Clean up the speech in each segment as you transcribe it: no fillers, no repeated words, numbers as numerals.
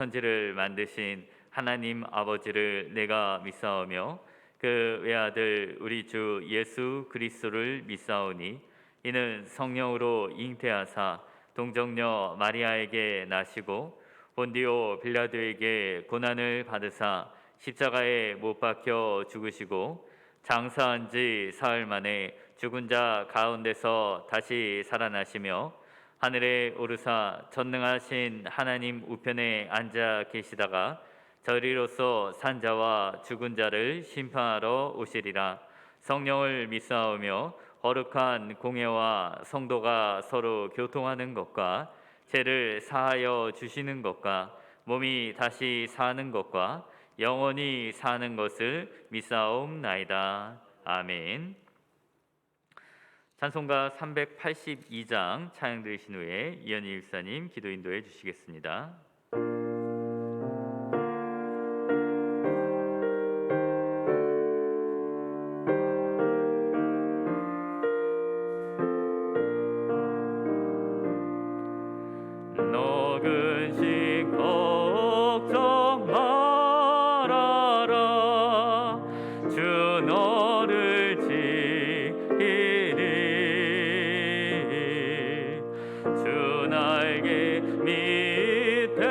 천지를 만드신 하나님 아버지를 내가 믿사오며 그 외아들 우리 주 예수 그리스도를 믿사오니 이는 성령으로 잉태하사 동정녀 마리아에게 나시고 본디오 빌라도에게 고난을 받으사 십자가에 못 박혀 죽으시고 장사한 지 사흘 만에 죽은 자 가운데서 다시 살아나시며 하늘에 오르사 전능하신 하나님 우편에 앉아 계시다가 저리로서 산자와 죽은 자를 심판하러 오시리라. 성령을 믿사오며 거룩한 공예와 성도가 서로 교통하는 것과 죄를 사하여 주시는 것과 몸이 다시 사는 것과 영원히 사는 것을 믿사옵나이다. 아멘. 찬송가 382장 찬양 들으신 후에 이현희 일사님 기도 인도해 주시겠습니다. 너근심 걱정 말아라 주 너를 지키리 주 날개 밑에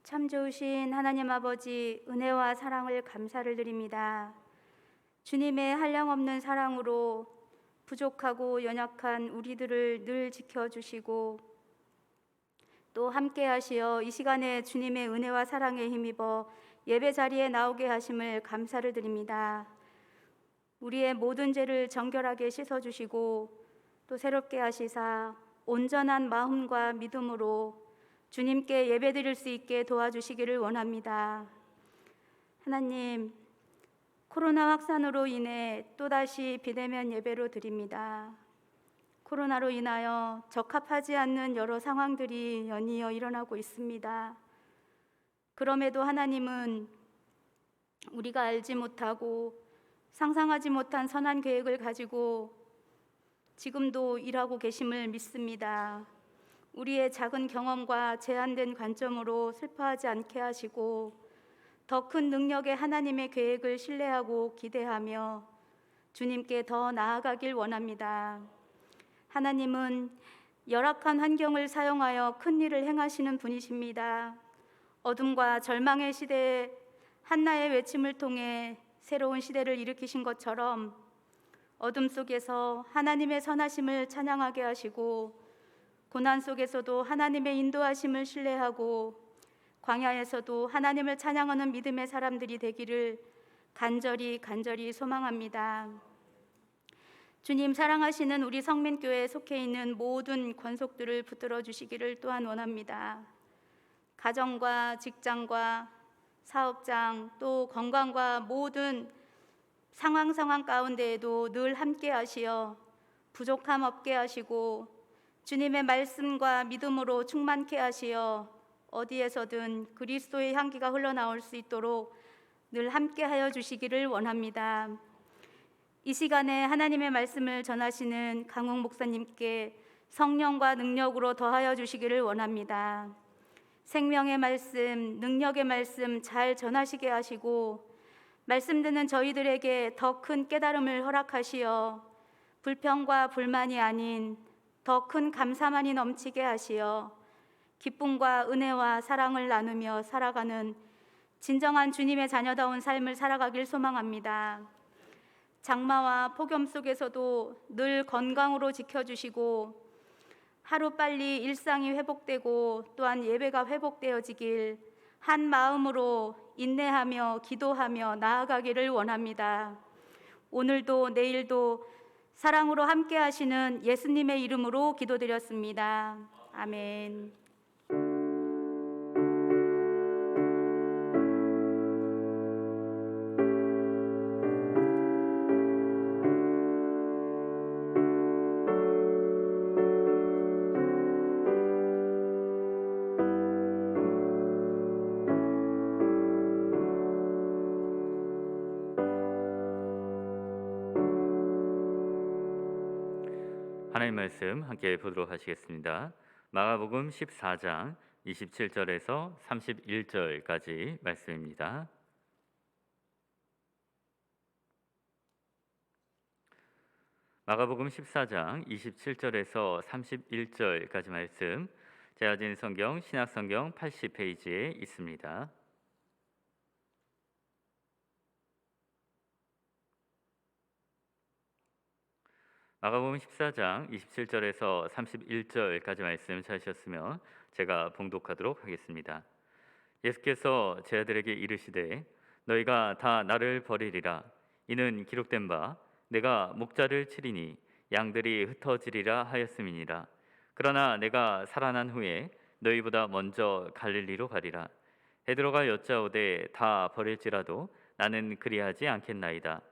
참 좋으신 하나님 아버지, 은혜와 사랑을 감사를 드립니다. 주님의 한량없는 사랑으로 부족하고 연약한 우리들을 늘 지켜주시고 또 함께 하시어 이 시간에 주님의 은혜와 사랑에 힘입어 예배 자리에 나오게 하심을 감사를 드립니다. 우리의 모든 죄를 정결하게 씻어주시고 또 새롭게 하시사 온전한 마음과 믿음으로 주님께 예배드릴 수 있게 도와주시기를 원합니다. 하나님, 코로나 확산으로 인해 또다시 비대면 예배로 드립니다. 코로나로 인하여 적합하지 않는 여러 상황들이 연이어 일어나고 있습니다. 그럼에도 하나님은 우리가 알지 못하고 상상하지 못한 선한 계획을 가지고 지금도 일하고 계심을 믿습니다. 우리의 작은 경험과 제한된 관점으로 슬퍼하지 않게 하시고 더 큰 능력의 하나님의 계획을 신뢰하고 기대하며 주님께 더 나아가길 원합니다. 하나님은 열악한 환경을 사용하여 큰 일을 행하시는 분이십니다. 어둠과 절망의 시대에 한나의 외침을 통해 새로운 시대를 일으키신 것처럼 어둠 속에서 하나님의 선하심을 찬양하게 하시고 고난 속에서도 하나님의 인도하심을 신뢰하고 광야에서도 하나님을 찬양하는 믿음의 사람들이 되기를 간절히 소망합니다. 주님 사랑하시는 우리 성민교회에 속해 있는 모든 권속들을 붙들어 주시기를 또한 원합니다. 가정과 직장과 사업장 또 건강과 모든 상황 가운데에도 늘 함께 하시어 부족함 없게 하시고 주님의 말씀과 믿음으로 충만케 하시어 어디에서든 그리스도의 향기가 흘러나올 수 있도록 늘 함께 하여 주시기를 원합니다. 이 시간에 하나님의 말씀을 전하시는 강욱 목사님께 성령과 능력으로 더하여 주시기를 원합니다. 생명의 말씀, 능력의 말씀 잘 전하시게 하시고 말씀 듣는 저희들에게 더 큰 깨달음을 허락하시어 불평과 불만이 아닌 더 큰 감사만이 넘치게 하시어 기쁨과 은혜와 사랑을 나누며 살아가는 진정한 주님의 자녀다운 삶을 살아가길 소망합니다. 장마와 폭염 속에서도 늘 건강으로 지켜주시고 하루빨리 일상이 회복되고 또한 예배가 회복되어지길 한 마음으로 인내하며 기도하며 나아가기를 원합니다. 오늘도 내일도 사랑으로 함께 하시는 예수님의 이름으로 기도드렸습니다. 아멘. 하나님 말씀 함께 보도록 하시겠습니다. 마가복음 14장 27절에서 31절까지 말씀입니다. 마가복음 14장 27절에서 31절까지 말씀, 제가 지은 성경 신약성경 80페이지에 있습니다. 마가복음 14장 27절에서 31절까지 말씀 찾으셨으면 제가 봉독하도록 하겠습니다. 예수께서 제 아들에게 이르시되 너희가 다 나를 버리리라. 이는 기록된 바 내가 목자를 치리니 양들이 흩어지리라 하였음이니라. 그러나 내가 살아난 후에 너희보다 먼저 갈릴리로 가리라. 베드로가 여짜오되 다 버릴지라도 나는 그리하지 않겠나이다.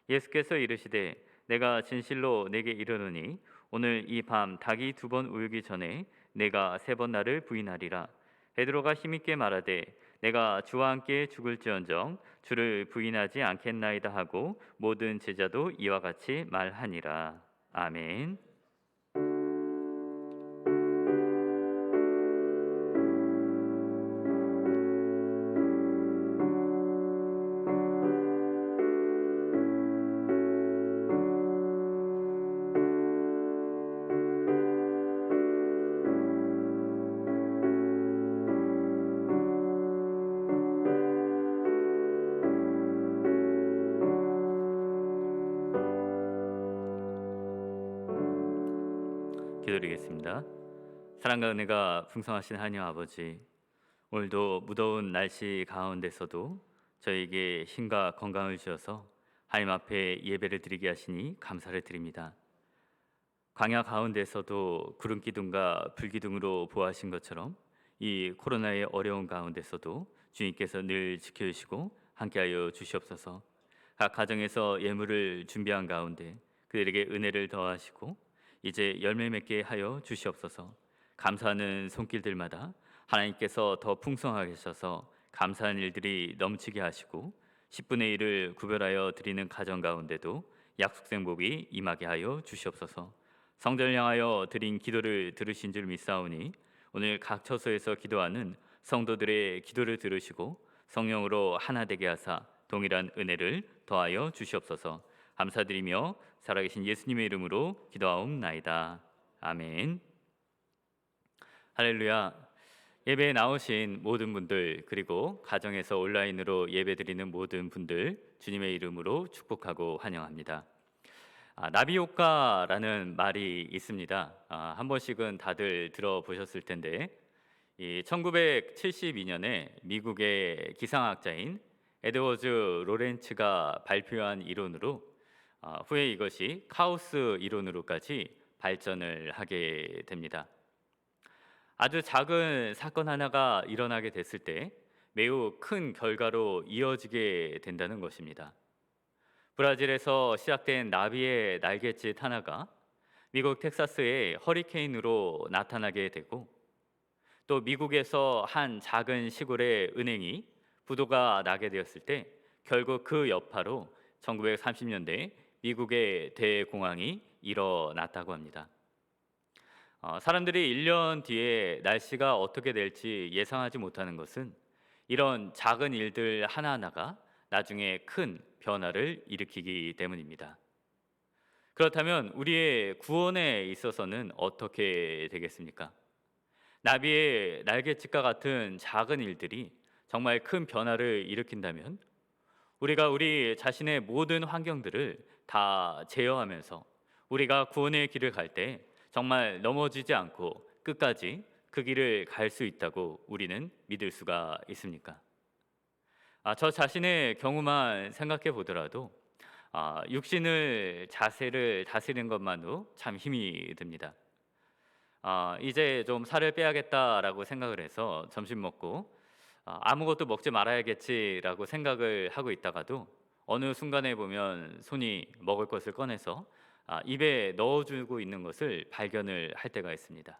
예수께서 이르시되 내가 진실로 내게 이르노니 오늘 이 밤 닭이 2번 울기 전에 내가 3번 나를 부인하리라. 베드로가 힘있게 말하되 내가 주와 함께 죽을지언정 주를 부인하지 않겠나이다 하고 모든 제자도 이와 같이 말하니라. 아멘. 기도드리겠습니다. 사랑과 은혜가 풍성하신 하나님 아버지, 오늘도 무더운 날씨 가운데서도 저에게 힘과 건강을 주셔서 하나님 앞에 예배를 드리게 하시니 감사를 드립니다. 광야 가운데서도 구름 기둥과 불 기둥으로 보호하신 것처럼 이 코로나의 어려운 가운데서도 주님께서 늘 지켜주시고 함께하여 주시옵소서. 각 가정에서 예물을 준비한 가운데 그들에게 은혜를 더하시고 이제 열매 맺게 하여 주시옵소서. 감사하는 손길들마다 하나님께서 더 풍성하게 하셔서 감사한 일들이 넘치게 하시고 10분의 1을 구별하여 드리는 가정 가운데도 약속된 복이 임하게 하여 주시옵소서. 성전을 향하여 드린 기도를 들으신 줄 믿사오니 오늘 각 처소에서 기도하는 성도들의 기도를 들으시고 성령으로 하나 되게 하사 동일한 은혜를 더하여 주시옵소서. 감사드리며 살아계신 예수님의 이름으로 기도하옵나이다. 아멘. 할렐루야. 예배에 나오신 모든 분들, 그리고 가정에서 온라인으로 예배드리는 모든 분들 주님의 이름으로 축복하고 환영합니다. 나비효과라는 말이 있습니다. 한 번씩은 다들 들어보셨을 텐데, 이 1972년에 미국의 기상학자인 에드워즈 로렌츠가 발표한 이론으로 후에 이것이 카오스 이론으로까지 발전을 하게 됩니다. 아주 작은 사건 하나가 일어나게 됐을 때 매우 큰 결과로 이어지게 된다는 것입니다. 브라질에서 시작된 나비의 날갯짓 하나가 미국 텍사스의 허리케인으로 나타나게 되고, 또 미국에서 한 작은 시골의 은행이 부도가 나게 되었을 때 결국 그 여파로 1930년대 미국의 대공황이 일어났다고 합니다. 사람들이 1년 뒤에 날씨가 어떻게 될지 예상하지 못하는 것은 이런 작은 일들 하나하나가 나중에 큰 변화를 일으키기 때문입니다. 그렇다면 우리의 구원에 있어서는 어떻게 되겠습니까? 나비의 날갯짓과 같은 작은 일들이 정말 큰 변화를 일으킨다면 우리가 우리 자신의 모든 환경들을 다 제어하면서 우리가 구원의 길을 갈 때 정말 넘어지지 않고 끝까지 그 길을 갈 수 있다고 우리는 믿을 수가 있습니까? 저 자신의 경우만 생각해 보더라도 육신을 자세를 다스리는 것만으로 참 힘이 듭니다. 이제 좀 살을 빼야겠다라고 생각을 해서 점심 먹고 아무것도 먹지 말아야겠지라고 생각을 하고 있다가도 어느 순간에 보면 손이 먹을 것을 꺼내서 입에 넣어주고 있는 것을 발견을 할 때가 있습니다.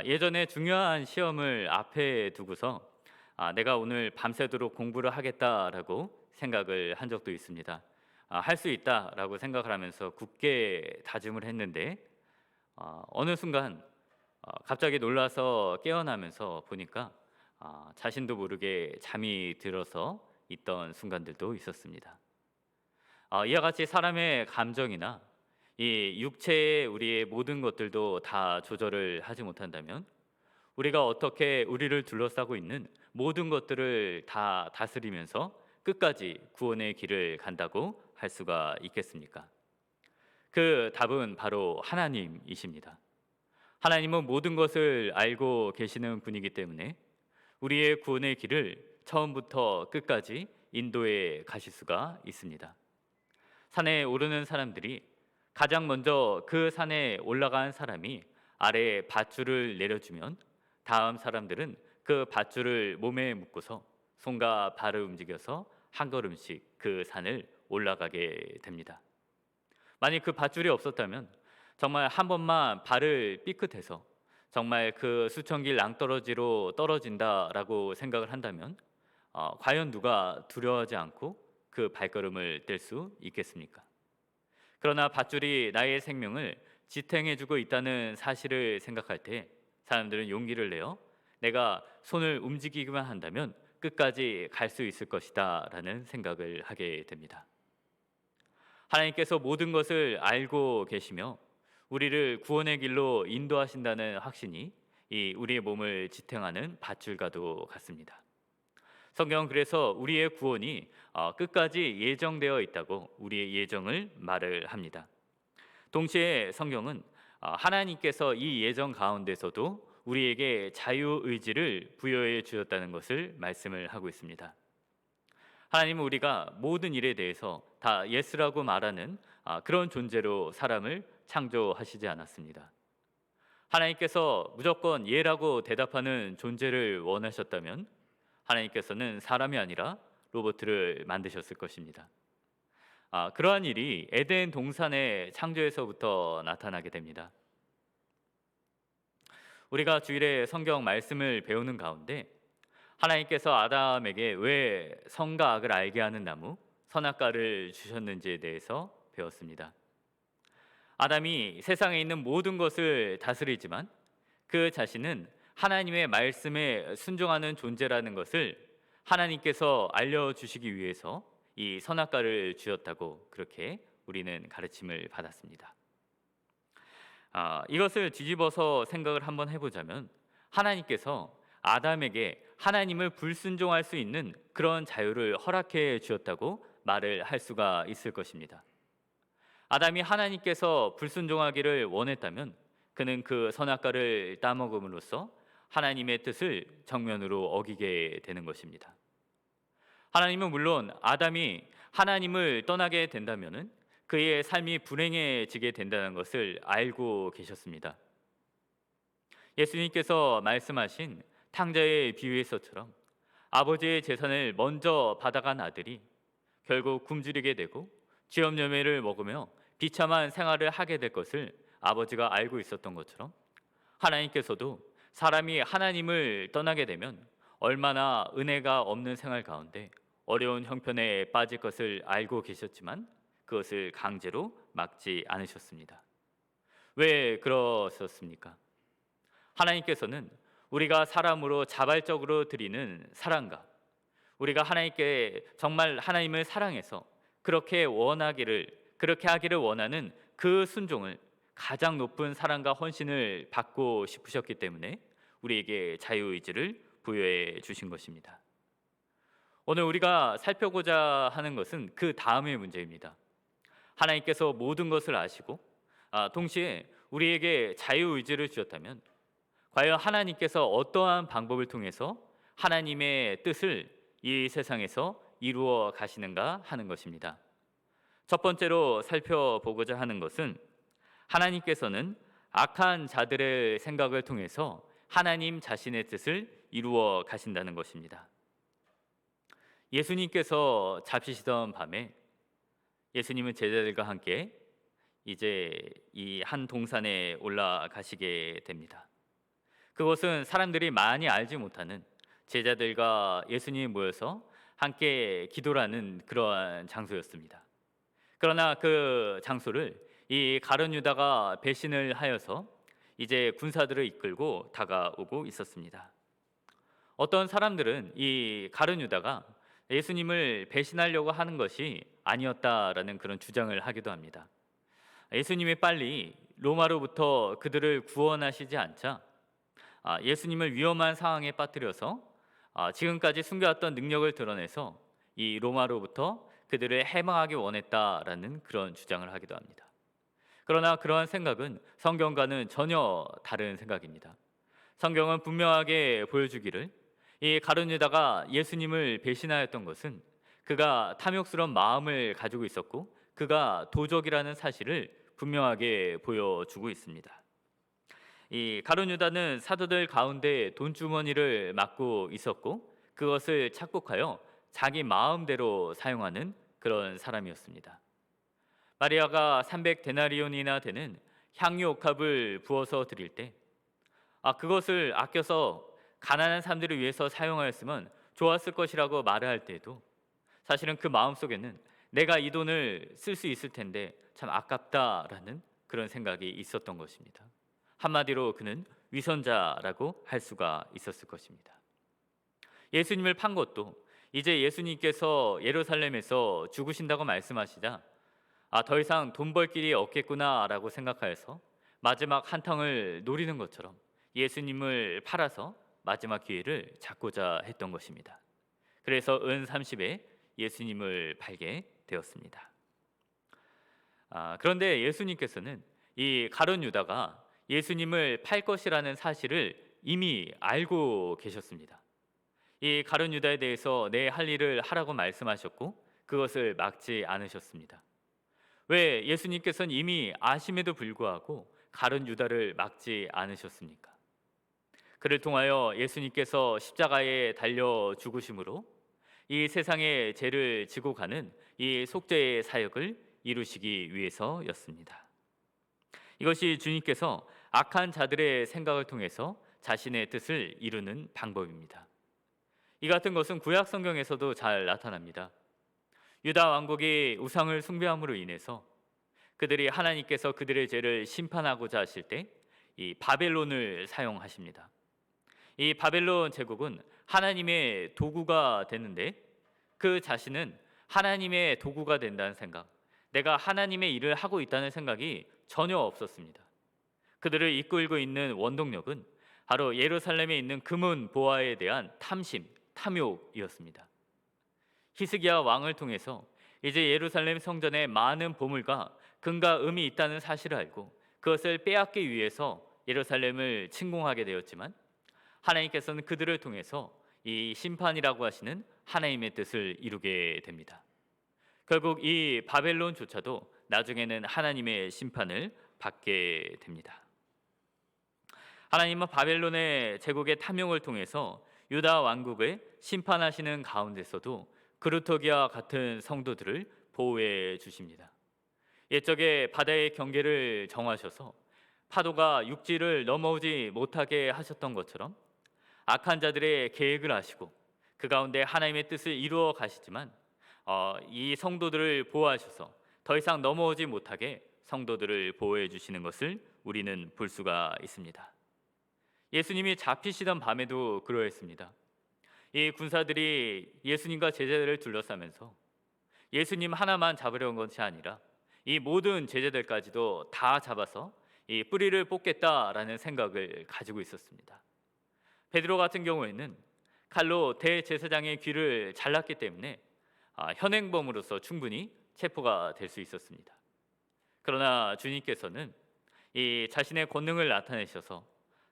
예전에 중요한 시험을 앞에 두고서 내가 오늘 밤새도록 공부를 하겠다라고 생각을 한 적도 있습니다. 할 수 있다라고 생각을 하면서 굳게 다짐을 했는데 어느 순간 갑자기 놀라서 깨어나면서 보니까 자신도 모르게 잠이 들어서 있던 순간들도 있었습니다. 이와 같이 사람의 감정이나 이 육체의 우리의 모든 것들도 다 조절을 하지 못한다면 우리가 어떻게 우리를 둘러싸고 있는 모든 것들을 다 다스리면서 끝까지 구원의 길을 간다고 할 수가 있겠습니까? 그 답은 바로 하나님이십니다. 하나님은 모든 것을 알고 계시는 분이기 때문에 우리의 구원의 길을 처음부터 끝까지 인도해 가실 수가 있습니다. 산에 오르는 사람들이 가장 먼저 그 산에 올라간 사람이 아래에 밧줄을 내려주면 다음 사람들은 그 밧줄을 몸에 묶고서 손과 발을 움직여서 한 걸음씩 그 산을 올라가게 됩니다. 만약 그 밧줄이 없었다면 정말 한 번만 발을 삐끗해서 정말 그 수천 길 낭떠러지로 떨어진다라고 생각을 한다면 과연 누가 두려워하지 않고 그 발걸음을 뗄 수 있겠습니까? 그러나 밧줄이 나의 생명을 지탱해주고 있다는 사실을 생각할 때 사람들은 용기를 내어 내가 손을 움직이기만 한다면 끝까지 갈 수 있을 것이다 라는 생각을 하게 됩니다. 하나님께서 모든 것을 알고 계시며 우리를 구원의 길로 인도하신다는 확신이 이 우리의 몸을 지탱하는 밧줄과도 같습니다. 성경은 그래서 우리의 구원이 끝까지 예정되어 있다고 우리의 예정을 말을 합니다. 동시에 성경은 하나님께서 이 예정 가운데서도 우리에게 자유의지를 부여해 주셨다는 것을 말씀을 하고 있습니다. 하나님은 우리가 모든 일에 대해서 다 예스라고 말하는 그런 존재로 사람을 창조하시지 않았습니다. 하나님께서 무조건 예라고 대답하는 존재를 원하셨다면 하나님께서는 사람이 아니라 로봇을 만드셨을 것입니다. 그러한 일이 에덴 동산의 창조에서부터 나타나게 됩니다. 우리가 주일에 성경 말씀을 배우는 가운데 하나님께서 아담에게 왜 선과 악을 알게 하는 나무 선악과를 주셨는지에 대해서 배웠습니다. 아담이 세상에 있는 모든 것을 다스리지만 그 자신은 하나님의 말씀에 순종하는 존재라는 것을 하나님께서 알려주시기 위해서 이 선악과를 주셨다고 그렇게 우리는 가르침을 받았습니다. 이것을 뒤집어서 생각을 한번 해보자면 하나님께서 아담에게 하나님을 불순종할 수 있는 그런 자유를 허락해 주었다고 말을 할 수가 있을 것입니다. 아담이 하나님께서 불순종하기를 원했다면 그는 그 선악과를 따먹음으로써 하나님의 뜻을 정면으로 어기게 되는 것입니다. 하나님은 물론 아담이 하나님을 떠나게 된다면 그의 삶이 불행해지게 된다는 것을 알고 계셨습니다. 예수님께서 말씀하신 탕자의 비유에서처럼 아버지의 재산을 먼저 받아간 아들이 결국 굶주리게 되고 쥐염염해를 먹으며 비참한 생활을 하게 될 것을 아버지가 알고 있었던 것처럼 하나님께서도 사람이 하나님을 떠나게 되면 얼마나 은혜가 없는 생활 가운데 어려운 형편에 빠질 것을 알고 계셨지만 그것을 강제로 막지 않으셨습니다. 왜 그러셨습니까? 하나님께서는 우리가 사람으로 자발적으로 드리는 사랑과 우리가 하나님께 정말 하나님을 사랑해서 그렇게 하기를 원하는 그 순종을 가장 높은 사랑과 헌신을 받고 싶으셨기 때문에 우리에게 자유의지를 부여해 주신 것입니다. 오늘 우리가 살펴보고자 하는 것은 그 다음의 문제입니다. 하나님께서 모든 것을 아시고 동시에 우리에게 자유의지를 주셨다면 과연 하나님께서 어떠한 방법을 통해서 하나님의 뜻을 이 세상에서 이루어 가시는가 하는 것입니다. 첫 번째로 살펴보고자 하는 것은 하나님께서는 악한 자들의 생각을 통해서 하나님 자신의 뜻을 이루어 가신다는 것입니다. 예수님께서 잡히시던 밤에 예수님은 제자들과 함께 이제 이 한 동산에 올라가시게 됩니다. 그곳은 사람들이 많이 알지 못하는 제자들과 예수님이 모여서 함께 기도하는 그러한 장소였습니다. 그러나 그 장소를 이 가룟 유다가 배신을 하여서 이제 군사들을 이끌고 다가오고 있었습니다. 어떤 사람들은 이 가룟 유다가 예수님을 배신하려고 하는 것이 아니었다라는 그런 주장을 하기도 합니다. 예수님이 빨리 로마로부터 그들을 구원하시지 않자 예수님을 위험한 상황에 빠뜨려서 지금까지 숨겨왔던 능력을 드러내서 이 로마로부터 그들을 해방하기 원했다라는 그런 주장을 하기도 합니다. 그러나 그러한 생각은 성경과는 전혀 다른 생각입니다. 성경은 분명하게 보여주기를 이 가룟 유다가 예수님을 배신하였던 것은 그가 탐욕스러운 마음을 가지고 있었고 그가 도적이라는 사실을 분명하게 보여주고 있습니다. 이 가룟 유다는 사도들 가운데 돈주머니를 맡고 있었고 그것을 착복하여 자기 마음대로 사용하는 그런 사람이었습니다. 마리아가 300데나리온이나 되는 향유 옥합을 부어서 드릴 때 그것을 아껴서 가난한 사람들을 위해서 사용하였으면 좋았을 것이라고 말을 할 때에도 사실은 그 마음속에는 내가 이 돈을 쓸 수 있을 텐데 참 아깝다라는 그런 생각이 있었던 것입니다. 한마디로 그는 위선자라고 할 수가 있었을 것입니다. 예수님을 판 것도 이제 예수님께서 예루살렘에서 죽으신다고 말씀하시자 더 이상 돈 벌 길이 없겠구나라고 생각하여서 마지막 한탕을 노리는 것처럼 예수님을 팔아서 마지막 기회를 잡고자 했던 것입니다. 그래서 은 30에 예수님을 팔게 되었습니다. 그런데 예수님께서는 이 가룟 유다가 예수님을 팔 것이라는 사실을 이미 알고 계셨습니다. 이 가룟 유다에 대해서 내 할 일을 하라고 말씀하셨고 그것을 막지 않으셨습니다. 왜 예수님께서는 이미 아심에도 불구하고 가룟 유다를 막지 않으셨습니까? 그를 통하여 예수님께서 십자가에 달려 죽으심으로 이 세상의 죄를 지고 가는 이 속죄의 사역을 이루시기 위해서였습니다. 이것이 주님께서 악한 자들의 생각을 통해서 자신의 뜻을 이루는 방법입니다. 이 같은 것은 구약 성경에서도 잘 나타납니다. 유다 왕국이 우상을 숭배함으로 인해서 그들이 하나님께서 그들의 죄를 심판하고자 하실 때 이 바벨론을 사용하십니다. 이 바벨론 제국은 하나님의 도구가 되는데 그 자신은 하나님의 도구가 된다는 생각, 내가 하나님의 일을 하고 있다는 생각이 전혀 없었습니다. 그들을 이끌고 있는 원동력은 바로 예루살렘에 있는 금은 보화에 대한 탐심, 탐욕이었습니다. 히스기야 왕을 통해서 이제 예루살렘 성전에 많은 보물과 금과 은이 있다는 사실을 알고 그것을 빼앗기 위해서 예루살렘을 침공하게 되었지만 하나님께서는 그들을 통해서 이 심판이라고 하시는 하나님의 뜻을 이루게 됩니다. 결국 이 바벨론조차도 나중에는 하나님의 심판을 받게 됩니다. 하나님은 바벨론의 제국의 탐욕을 통해서 유다 왕국을 심판하시는 가운데서도 그루터기와 같은 성도들을 보호해 주십니다. 옛적에 바다의 경계를 정하셔서 파도가 육지를 넘어오지 못하게 하셨던 것처럼 악한 자들의 계획을 아시고 그 가운데 하나님의 뜻을 이루어 가시지만 이 성도들을 보호하셔서 더 이상 넘어오지 못하게 성도들을 보호해 주시는 것을 우리는 볼 수가 있습니다. 예수님이 잡히시던 밤에도 그러했습니다. 이 군사들이 예수님과 제자들을 둘러싸면서 예수님 하나만 잡으려 온 것이 아니라 이 모든 제자들까지도 다 잡아서 이 뿌리를 뽑겠다라는 생각을 가지고 있었습니다. 베드로 같은 경우에는 칼로 대제사장의 귀를 잘랐기 때문에 현행범으로서 충분히 체포가 될 수 있었습니다. 그러나 주님께서는 이 자신의 권능을 나타내셔서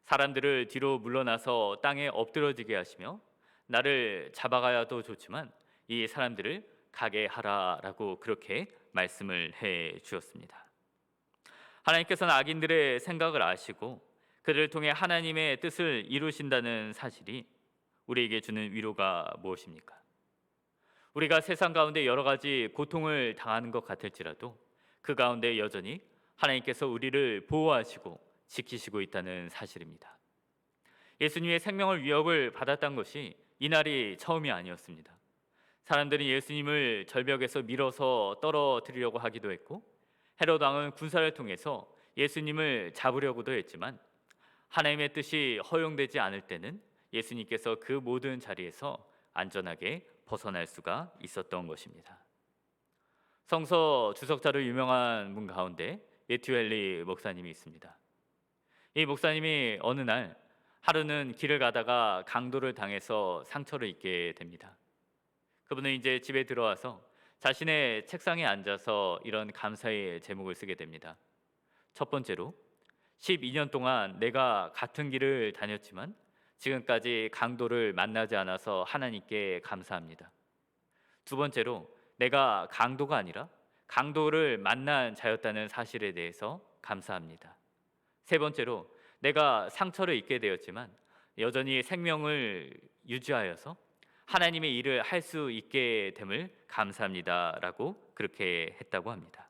사람들을 뒤로 물러나서 땅에 엎드러지게 하시며 나를 잡아가야도 좋지만 이 사람들을 가게 하라라고 그렇게 말씀을 해 주었습니다. 하나님께서는 악인들의 생각을 아시고 그들을 통해 하나님의 뜻을 이루신다는 사실이 우리에게 주는 위로가 무엇입니까? 우리가 세상 가운데 여러 가지 고통을 당하는 것 같을지라도 그 가운데 여전히 하나님께서 우리를 보호하시고 지키시고 있다는 사실입니다. 예수님의 생명을 위협을 받았던 것이 이날이 처음이 아니었습니다. 사람들은 예수님을 절벽에서 밀어서 떨어뜨리려고 하기도 했고 헤롯 왕은 군사를 통해서 예수님을 잡으려고도 했지만 하나님의 뜻이 허용되지 않을 때는 예수님께서 그 모든 자리에서 안전하게 벗어날 수가 있었던 것입니다. 성서 주석자로 유명한 분 가운데 매튜 헨리 목사님이 있습니다. 이 목사님이 어느 날 하루는 길을 가다가 강도를 당해서 상처를 입게 됩니다. 그분은 이제 집에 들어와서 자신의 책상에 앉아서 이런 감사의 제목을 쓰게 됩니다. 첫 번째로 12년 동안 내가 같은 길을 다녔지만 지금까지 강도를 만나지 않아서 하나님께 감사합니다. 두 번째로 내가 강도가 아니라 강도를 만난 자였다는 사실에 대해서 감사합니다. 세 번째로 내가 상처를 입게 되었지만 여전히 생명을 유지하여서 하나님의 일을 할 수 있게 됨을 감사합니다라고 그렇게 했다고 합니다.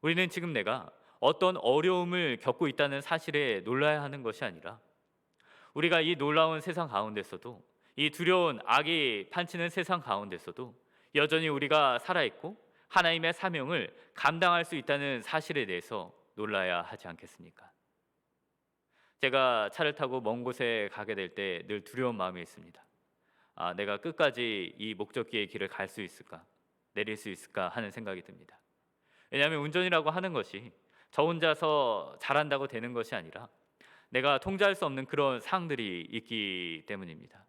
우리는 지금 내가 어떤 어려움을 겪고 있다는 사실에 놀라야 하는 것이 아니라 우리가 이 놀라운 세상 가운데서도 이 두려운 악이 판치는 세상 가운데서도 여전히 우리가 살아있고 하나님의 사명을 감당할 수 있다는 사실에 대해서 놀라야 하지 않겠습니까? 제가 차를 타고 먼 곳에 가게 될 때 늘 두려운 마음이 있습니다. 내가 끝까지 이 목적지의 길을 갈 수 있을까? 내릴 수 있을까? 하는 생각이 듭니다. 왜냐하면 운전이라고 하는 것이 저 혼자서 잘한다고 되는 것이 아니라 내가 통제할 수 없는 그런 사항들이 있기 때문입니다.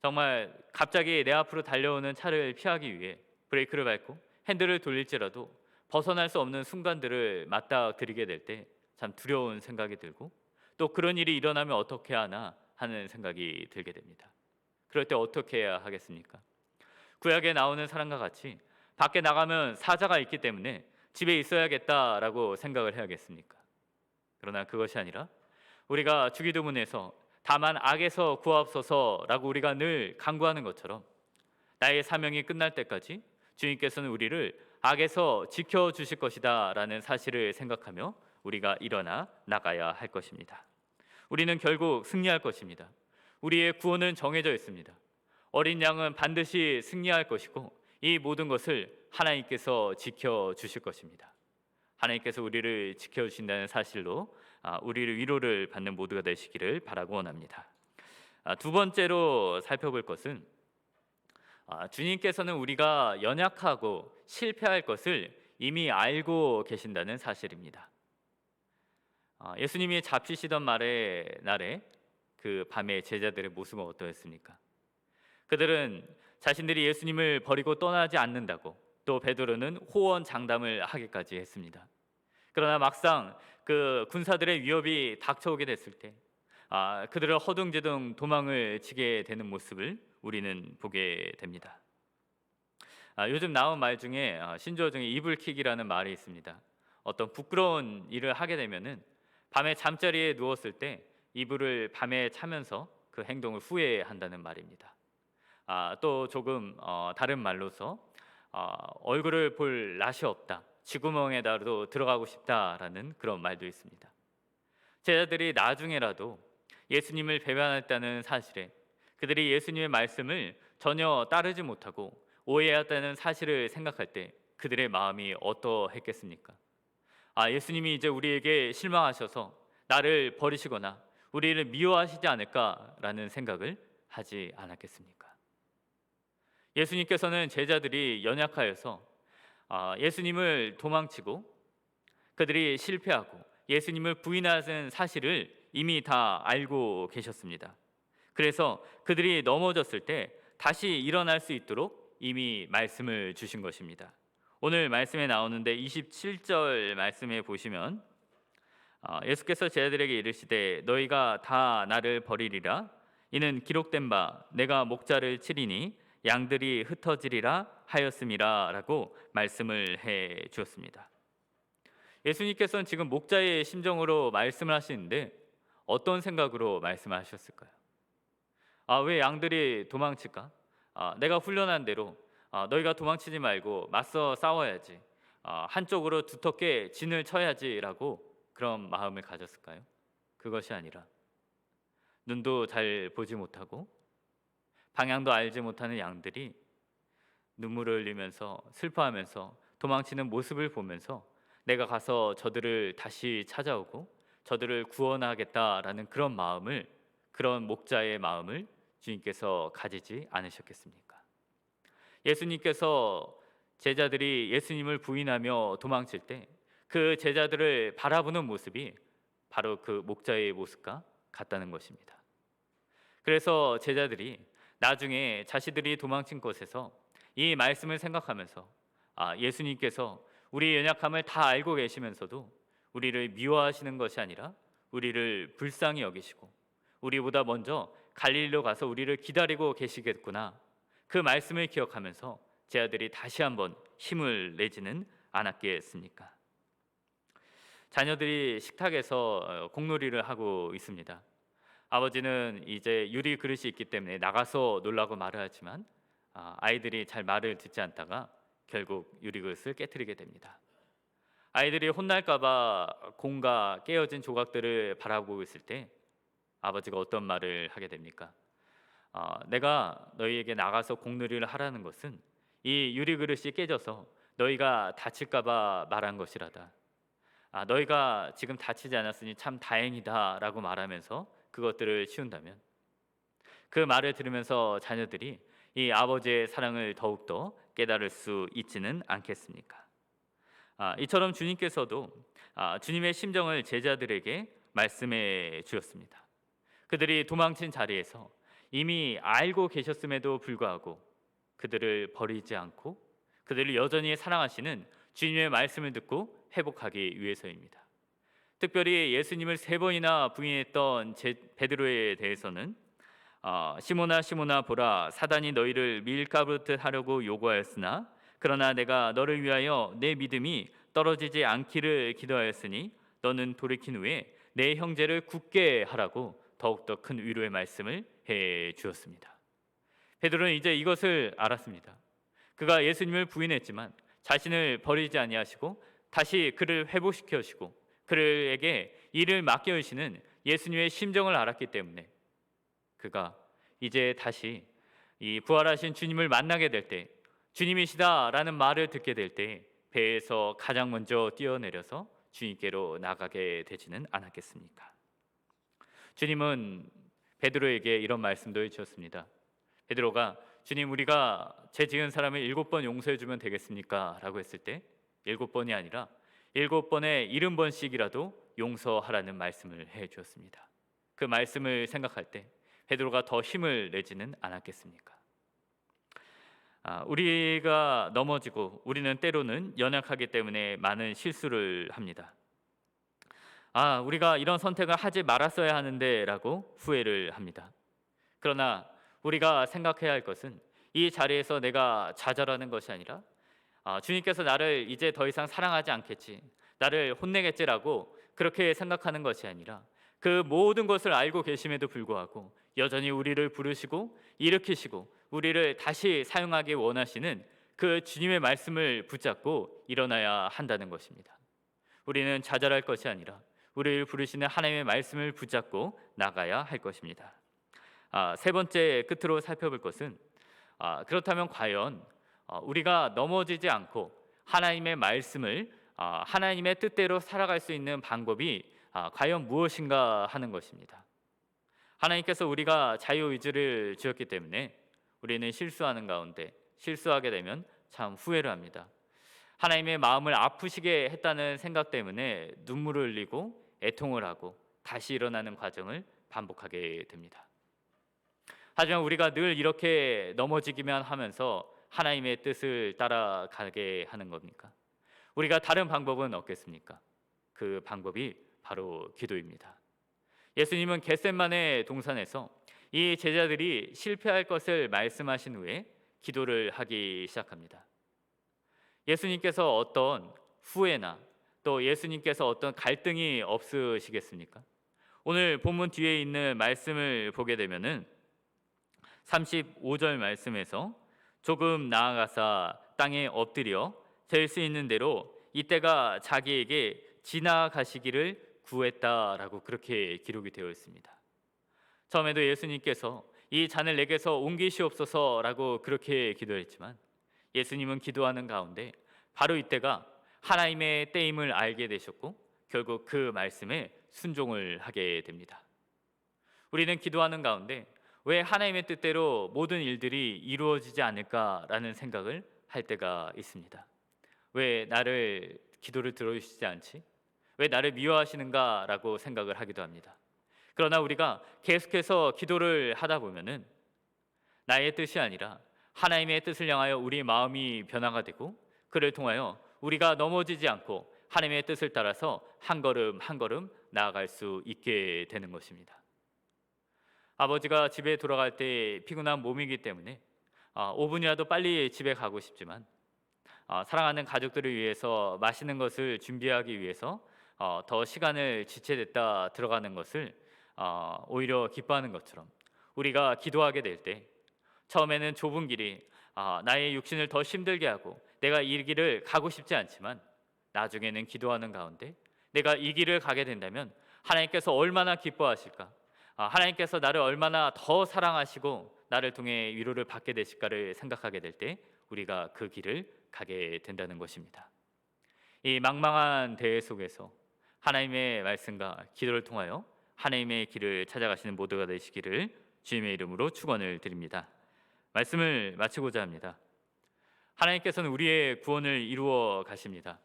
정말 갑자기 내 앞으로 달려오는 차를 피하기 위해 브레이크를 밟고 핸들을 돌릴지라도 벗어날 수 없는 순간들을 맞닥뜨리게 될 때 참 두려운 생각이 들고, 또 그런 일이 일어나면 어떻게 하나 하는 생각이 들게 됩니다. 그럴 때 어떻게 해야 하겠습니까? 구약에 나오는 사람과 같이 밖에 나가면 사자가 있기 때문에 집에 있어야겠다라고 생각을 해야겠습니까? 그러나 그것이 아니라 우리가 주기도문에서 다만 악에서 구하옵소서라고 우리가 늘 간구하는 것처럼 나의 사명이 끝날 때까지 주님께서는 우리를 악에서 지켜주실 것이다 라는 사실을 생각하며 우리가 일어나 나가야 할 것입니다. 우리는 결국 승리할 것입니다. 우리의 구원은 정해져 있습니다. 어린 양은 반드시 승리할 것이고 이 모든 것을 하나님께서 지켜주실 것입니다. 하나님께서 우리를 지켜주신다는 사실로 우리를 위로를 받는 모두가 되시기를 바라고 원합니다. 두 번째로 살펴볼 것은 주님께서는 우리가 연약하고 실패할 것을 이미 알고 계신다는 사실입니다. 예수님이 잡히시던 날에 그 밤에 제자들의 모습은 어떠했습니까? 그들은 자신들이 예수님을 버리고 떠나지 않는다고, 또 베드로는 호언장담을 하기까지 했습니다. 그러나 막상 그 군사들의 위협이 닥쳐오게 됐을 때 그들은 허둥지둥 도망을 치게 되는 모습을 우리는 보게 됩니다. 요즘 나온 말 중에 신조어 중에 이불킥이라는 말이 있습니다. 어떤 부끄러운 일을 하게 되면은 밤에 잠자리에 누웠을 때 이불을 밤에 차면서 그 행동을 후회한다는 말입니다. 또 조금 다른 말로서 얼굴을 볼 낯이 없다, 쥐구멍에다도 들어가고 싶다라는 그런 말도 있습니다. 제자들이 나중에라도 예수님을 배반했다는 사실에 그들이 예수님의 말씀을 전혀 따르지 못하고 오해했다는 사실을 생각할 때 그들의 마음이 어떠했겠습니까? 예수님이 이제 우리에게 실망하셔서 나를 버리시거나 우리를 미워하시지 않을까라는 생각을 하지 않았겠습니까? 예수님께서는 제자들이 연약하여서 예수님을 도망치고 그들이 실패하고 예수님을 부인하는 사실을 이미 다 알고 계셨습니다. 그래서 그들이 넘어졌을 때 다시 일어날 수 있도록 이미 말씀을 주신 것입니다. 오늘 말씀에 나오는데 27절 말씀에 보시면 예수께서 제자들에게 이르시되 너희가 다 나를 버리리라. 이는 기록된 바 내가 목자를 치리니 양들이 흩어지리라 하였음이라 라고 말씀을 해 주었습니다. 예수님께서는 지금 목자의 심정으로 말씀을 하시는데 어떤 생각으로 말씀하셨을까요? 왜 양들이 도망칠까? 내가 훈련한 대로 너희가 도망치지 말고 맞서 싸워야지, 한쪽으로 두텁게 진을 쳐야지라고 그런 마음을 가졌을까요? 그것이 아니라 눈도 잘 보지 못하고 방향도 알지 못하는 양들이 눈물을 흘리면서 슬퍼하면서 도망치는 모습을 보면서 내가 가서 저들을 다시 찾아오고 저들을 구원하겠다라는 그런 목자의 마음을 주님께서 가지지 않으셨겠습니까? 예수님께서 제자들이 예수님을 부인하며 도망칠 때 그 제자들을 바라보는 모습이 바로 그 목자의 모습과 같다는 것입니다. 그래서 제자들이 나중에 자신들이 도망친 곳에서 이 말씀을 생각하면서 예수님께서 우리의 연약함을 다 알고 계시면서도 우리를 미워하시는 것이 아니라 우리를 불쌍히 여기시고 우리보다 먼저 갈릴리로 가서 우리를 기다리고 계시겠구나, 그 말씀을 기억하면서 제자들이 다시 한번 힘을 내지는 않았겠습니까? 자녀들이 식탁에서 공놀이를 하고 있습니다. 아버지는 이제 유리 그릇이 있기 때문에 나가서 놀라고 말을 하지만 아이들이 잘 말을 듣지 않다가 결국 유리 그릇을 깨트리게 됩니다. 아이들이 혼날까봐 공과 깨어진 조각들을 바라보고 있을 때 아버지가 어떤 말을 하게 됩니까? 내가 너희에게 나가서 공놀이를 하라는 것은 이 유리 그릇이 깨져서 너희가 다칠까봐 말한 것이라다. 너희가 지금 다치지 않았으니 참 다행이다 라고 말하면서 그것들을 치운다면, 그 말을 들으면서 자녀들이 이 아버지의 사랑을 더욱더 깨달을 수 있지는 않겠습니까? 이처럼 주님께서도 주님의 심정을 제자들에게 말씀해 주었습니다. 그들이 도망친 자리에서 이미 알고 계셨음에도 불구하고 그들을 버리지 않고 그들을 여전히 사랑하시는 주님의 말씀을 듣고 회복하기 위해서입니다. 특별히 예수님을 3번이나 부인했던 베드로에 대해서는 시몬아 시몬아 보라, 사단이 너희를 밀가부르듯 하려고 요구하였으나 그러나 내가 너를 위하여 내 믿음이 떨어지지 않기를 기도하였으니 너는 돌이킨 후에 내 형제를 굳게 하라고 더욱더 큰 위로의 말씀을 해 주었습니다. 베드로는 이제 이것을 알았습니다. 그가 예수님을 부인했지만 자신을 버리지 아니하시고 다시 그를 회복시켜주시고 그에게 일을 맡겨주시는 예수님의 심정을 알았기 때문에 그가 이제 다시 이 부활하신 주님을 만나게 될 때, 주님이시다라는 말을 듣게 될 때 배에서 가장 먼저 뛰어내려서 주님께로 나가게 되지는 않았겠습니까? 주님은 베드로에게 이런 말씀도 해주셨습니다. 베드로가 주님, 우리가 죄 지은 사람을 7번 용서해 주면 되겠습니까? 라고 했을 때 7번이 아니라 7번에 70번씩이라도 용서하라는 말씀을 해 주었습니다. 그 말씀을 생각할 때 베드로가 더 힘을 내지는 않았겠습니까? 우리가 넘어지고 우리는 때로는 연약하기 때문에 많은 실수를 합니다. 우리가 이런 선택을 하지 말았어야 하는데 라고 후회를 합니다. 그러나 우리가 생각해야 할 것은 이 자리에서 내가 좌절하는 것이 아니라 주님께서 나를 이제 더 이상 사랑하지 않겠지, 나를 혼내겠지라고 그렇게 생각하는 것이 아니라 그 모든 것을 알고 계심에도 불구하고 여전히 우리를 부르시고 일으키시고 우리를 다시 사용하기 원하시는 그 주님의 말씀을 붙잡고 일어나야 한다는 것입니다. 우리는 좌절할 것이 아니라 우리를 부르시는 하나님의 말씀을 붙잡고 나가야 할 것입니다. 3번째 끝으로 살펴볼 것은 그렇다면 과연 우리가 넘어지지 않고 하나님의 말씀을 하나님의 뜻대로 살아갈 수 있는 방법이 과연 무엇인가 하는 것입니다. 하나님께서 우리가 자유의지를 주었기 때문에 우리는 실수하는 가운데 실수하게 되면 참 후회를 합니다. 하나님의 마음을 아프시게 했다는 생각 때문에 눈물을 흘리고 애통을 하고 다시 일어나는 과정을 반복하게 됩니다. 하지만 우리가 늘 이렇게 넘어지기만 하면서 하나님의 뜻을 따라가게 하는 겁니까? 우리가 다른 방법은 없겠습니까? 그 방법이 바로 기도입니다. 예수님은 겟셋마네 동산에서 이 제자들이 실패할 것을 말씀하신 후에 기도를 하기 시작합니다. 예수님께서 어떤 후회나 또 예수님께서 어떤 갈등이 없으시겠습니까? 오늘 본문 뒤에 있는 말씀을 보게 되면은 35절 말씀에서 조금 나아가사 땅에 엎드려 될 수 있는 대로 이때가 자기에게 지나가시기를 구했다라고 그렇게 기록이 되어 있습니다. 처음에도 예수님께서 이 잔을 내게서 옮기시옵소서라고 그렇게 기도했지만 예수님은 기도하는 가운데 바로 이때가 하나님의 때임을 알게 되셨고 결국 그 말씀에 순종을 하게 됩니다. 우리는 기도하는 가운데 왜 하나님의 뜻대로 모든 일들이 이루어지지 않을까라는 생각을 할 때가 있습니다. 왜 나를 기도를 들어주시지 않지? 왜 나를 미워하시는가라고 생각을 하기도 합니다. 그러나 우리가 계속해서 기도를 하다 보면은 나의 뜻이 아니라 하나님의 뜻을 향하여 우리 마음이 변화가 되고 그를 통하여 우리가 넘어지지 않고 하나님의 뜻을 따라서 한 걸음 한 걸음 나아갈 수 있게 되는 것입니다. 아버지가 집에 돌아갈 때 피곤한 몸이기 때문에 5분이라도 빨리 집에 가고 싶지만 사랑하는 가족들을 위해서 맛있는 것을 준비하기 위해서 더 시간을 지체됐다 들어가는 것을 오히려 기뻐하는 것처럼 우리가 기도하게 될 때 처음에는 좁은 길이 나의 육신을 더 힘들게 하고 내가 이 길을 가고 싶지 않지만 나중에는 기도하는 가운데 내가 이 길을 가게 된다면 하나님께서 얼마나 기뻐하실까, 하나님께서 나를 얼마나 더 사랑하시고 나를 통해 위로를 받게 되실까를 생각하게 될 때 우리가 그 길을 가게 된다는 것입니다. 이 망망한 대회 속에서 하나님의 말씀과 기도를 통하여 하나님의 길을 찾아가시는 모두가 되시기를 주님의 이름으로 축원을 드립니다. 말씀을 마치고자 합니다. 하나님께서는 우리의 구원을 이루어 가십니다.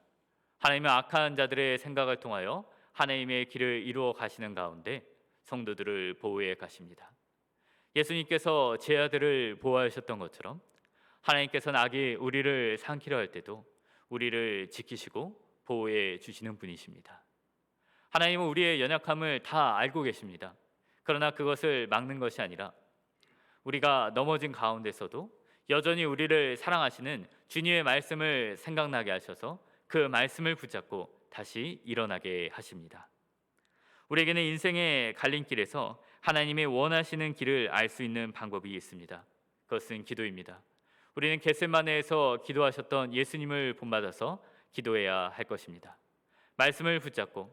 하나님은 악한 자들의 생각을 통하여 하나님의 길을 이루어 가시는 가운데 성도들을 보호해 가십니다. 예수님께서 제 아들을 보호하셨던 것처럼 하나님께서는 악이 우리를 삼키려 할 때도 우리를 지키시고 보호해 주시는 분이십니다. 하나님은 우리의 연약함을 다 알고 계십니다. 그러나 그것을 막는 것이 아니라 우리가 넘어진 가운데서도 여전히 우리를 사랑하시는 주님의 말씀을 생각나게 하셔서 그 말씀을 붙잡고 다시 일어나게 하십니다. 우리에게는 인생의 갈림길에서 하나님의 원하시는 길을 알 수 있는 방법이 있습니다. 그것은 기도입니다. 우리는 겟세마네에서 기도하셨던 예수님을 본받아서 기도해야 할 것입니다. 말씀을 붙잡고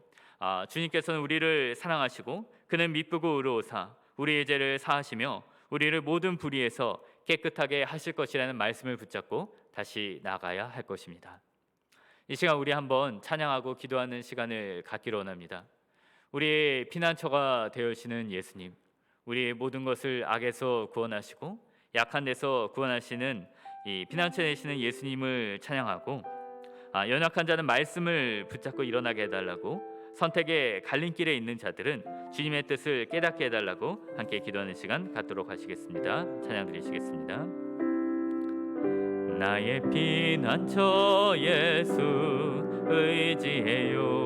주님께서는 우리를 사랑하시고 그는 미쁘고 의로우사 우리의 죄를 사하시며 우리를 모든 불의에서 깨끗하게 하실 것이라는 말씀을 붙잡고 다시 나가야 할 것입니다. 이 시간 우리 한번 찬양하고 기도하는 시간을 갖기로 원합니다. 우리의 피난처가 되어주시는 예수님, 우리의 모든 것을 악에서 구원하시고 약한 데서 구원하시는 이 피난처 되시는 예수님을 찬양하고 연약한 자는 말씀을 붙잡고 일어나게 해달라고, 선택의 갈림길에 있는 자들은 주님의 뜻을 깨닫게 해달라고 함께 기도하는 시간 갖도록 하시겠습니다. 찬양 드리시겠습니다. 나의 피난처 예수 의지해요.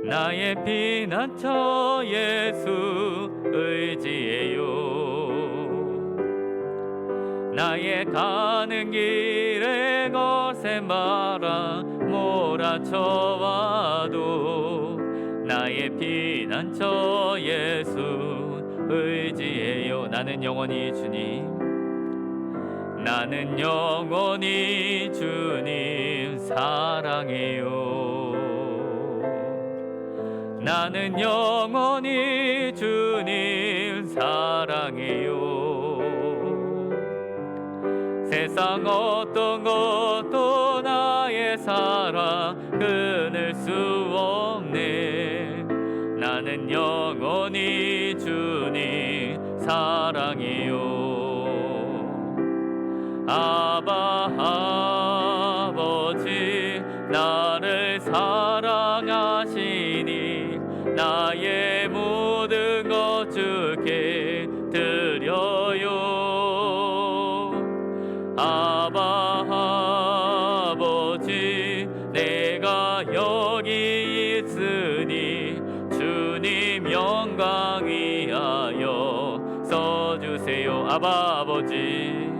나의 피난처 예수 의지해요. 나의 가는 길에 거센 바람 몰아쳐와도 나의 피난처 예수 의지해요. 나는 영원히 주님, 나는 영원히 주님 사랑해요. 나는 영원히 주님 사랑해요. 세상 어떤 것도 나의 사랑 끊을 수 없네. 나는 영원히 주님 사랑해요. 아바 아버지 나를 사랑하시니 나의 모든 것 주께 드려요. 아바 아버지 내가 여기 있으니 주님 영광 위하여 써주세요. 아바 아버지,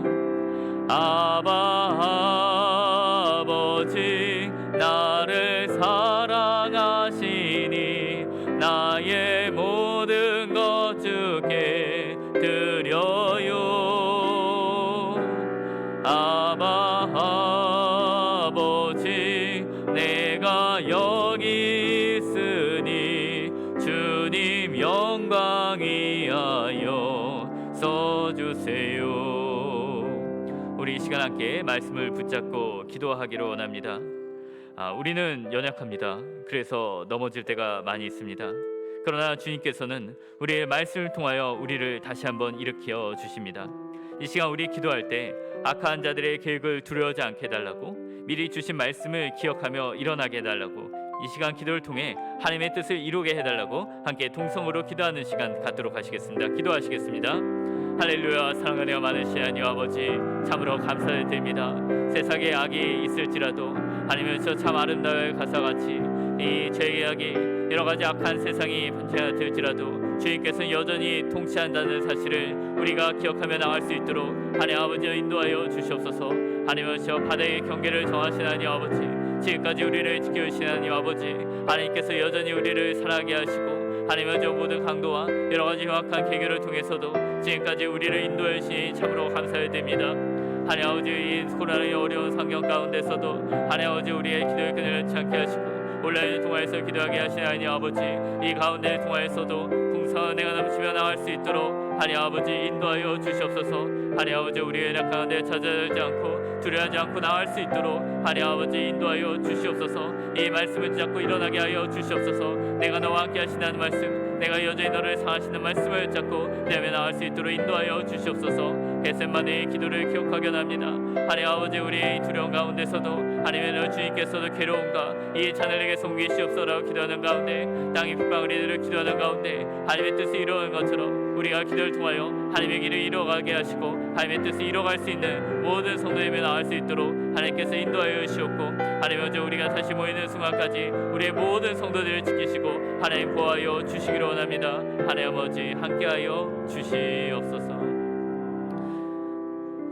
아바 아버지 나를 사랑하시니 나의 모든 것 주께 드려요. 아바 아버지 내가 여기 있으니 주님 영광 위하여 써주세요. 우리 이 시간 함께 말씀을 붙잡고 기도하기로 원합니다. 우리는 연약합니다. 그래서 넘어질 때가 많이 있습니다. 그러나 주님께서는 우리의 말씀을 통하여 우리를 다시 한번 일으켜 주십니다. 이 시간 우리 기도할 때 악한 자들의 계획을 두려워하지 않게 해달라고, 미리 주신 말씀을 기억하며 일어나게 해달라고, 이 시간 기도를 통해 하나님의 뜻을 이루게 해달라고 함께 동성으로 기도하는 시간 갖도록 하시겠습니다. 기도하시겠습니다. 할렐루야. 사랑하여 많으신 하나님 아버지, 참으로 감사드립니다. 세상에 악이 있을지라도 하나님은 저 참 아름다운 가사같이 이 죄의 악이 여러가지 악한 세상이 번창될지라도 주님께서는 여전히 통치한다는 사실을 우리가 기억하며 나갈 수 있도록 하나님 아버지여 인도하여 주시옵소서. 하나님 저 바다의 경계를 정하신 하나님 아버지, 지금까지 우리를 지켜주신 하나님 아버지, 하나님께서 여전히 우리를 사랑하게 하시고 하나님의 저 모든 강도와 여러가지 흉악한 계교를 통해서도 지금까지 우리를 인도해 주시니 참으로 감사드립니다. 하나님 아버지 이 코로나의 어려운 환경 가운데서도 하나님 아버지 우리의 기도를 그늘치 않게 하시고 온라인을 통하여서 기도하게 하신 하나님 아버지, 이 가운데를 통하여서도 풍성한 은혜가 넘치며 나갈 수 있도록 하나님 아버지 인도하여 주시옵소서. 하나님 아버지 우리의 연약 가운데 찾아들지 않고 두려워하지 않고 나갈 수 있도록 하나님 아버지 인도하여 주시옵소서. 이 말씀을 잡고 일어나게 하여 주시옵소서. 내가 너와 함께 하신다는 말씀, 내가 여전히 너를 사랑하시는 말씀을 잡고 내며 나갈 수 있도록 인도하여 주시옵소서. 겟세마네의 기도를 기억하게 합니다. 하나님 아버지 우리의 두려움 가운데서도 아니면 주님께서도 괴로움과 이 자녀에게 섬기시옵소서라고 기도하는 가운데, 땅의 빗방울이 되려 기도하는 가운데 하나님의 뜻을 이루어가는 것처럼 우리가 기도를 통하여 하나님의 길을 이루어가게 하시고 하나님의 뜻을 이루어갈 수 있는 모든 성도님에 나갈 수 있도록 하나님께서 인도하여 주시옵고, 하나님 먼저 우리가 다시 모이는 순간까지 우리의 모든 성도들을 지키시고 하나님 보호하여 주시기를 원합니다. 하나님 아버지 함께하여 주시옵소서.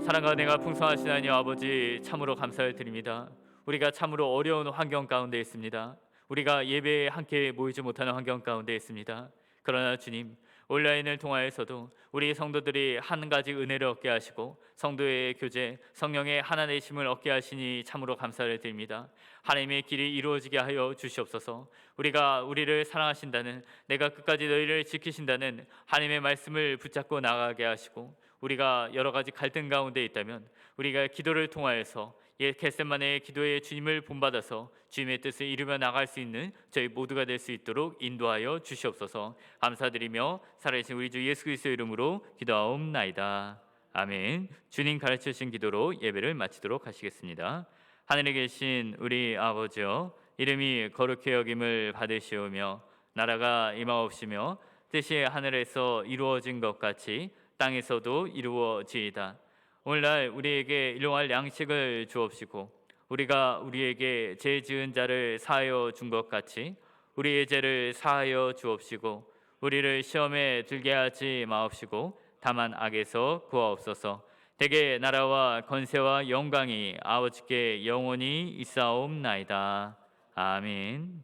사랑과 은혜가 풍성하신 하나님 아버지, 참으로 감사를 드립니다. 우리가 참으로 어려운 환경 가운데 있습니다. 우리가 예배에 함께 모이지 못하는 환경 가운데 있습니다. 그러나 주님, 온라인을 통하여서도 우리 성도들이 한 가지 은혜를 얻게 하시고 성도의 교제, 성령의 하나 되심을 얻게 하시니 참으로 감사를 드립니다. 하나님의 길이 이루어지게 하여 주시옵소서. 우리가 우리를 사랑하신다는, 내가 끝까지 너희를 지키신다는 하나님의 말씀을 붙잡고 나가게 하시고, 우리가 여러 가지 갈등 가운데 있다면 우리가 기도를 통하여서 겟세마네의 기도에 주님을 본받아서 주님의 뜻을 이루며 나갈 수 있는 저희 모두가 될 수 있도록 인도하여 주시옵소서. 감사드리며 살아계신 우리 주 예수 그리스도의 이름으로 기도하옵나이다. 아멘. 주님 가르쳐 주신 기도로 예배를 마치도록 하시겠습니다. 하늘에 계신 우리 아버지여, 이름이 거룩히 여김을 받으시오며 나라가 임하옵시며 뜻이 하늘에서 이루어진 것 같이 땅에서도 이루어지이다. 오늘날 우리에게 일용할 양식을 주옵시고, 우리가 우리에게 죄 지은 자를 사하여 준 것 같이 우리의 죄를 사하여 주옵시고, 우리를 시험에 들게 하지 마옵시고 다만 악에서 구하옵소서. 대개 나라와 권세와 영광이 아버지께 영원히 있사옵나이다. 아멘.